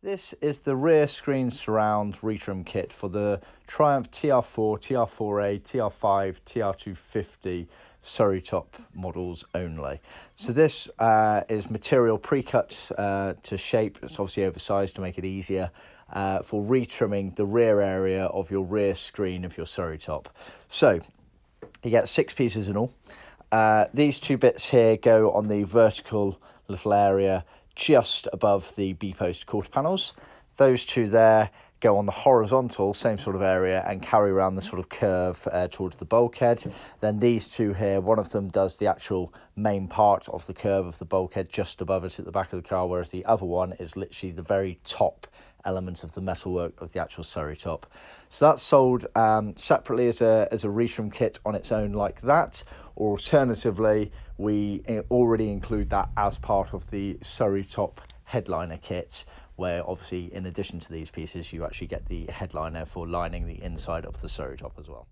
This is the rear screen surround retrim kit for the Triumph TR4, TR4A, TR5, TR250 Surrey Top models only. So this is material pre-cut to shape. It's obviously oversized to make it easier for retrimming the rear area of your rear screen of your Surrey Top. So you get 6 pieces in all. These 2 bits here go on the vertical little area just above the B-post quarter panels. Those 2 there go on the horizontal, same sort of area, and carry around the sort of curve towards the bulkhead. Then these 2 here, one of them does the actual main part of the curve of the bulkhead just above it at the back of the car, whereas the other one is literally the very top element of the metalwork of the actual Surrey Top. So that's sold separately as a retrim kit on its own like that, or alternatively we already include that as part of the Surrey Top headliner kit, where obviously in addition to these pieces you actually get the headliner for lining the inside of the Surrey Top as well.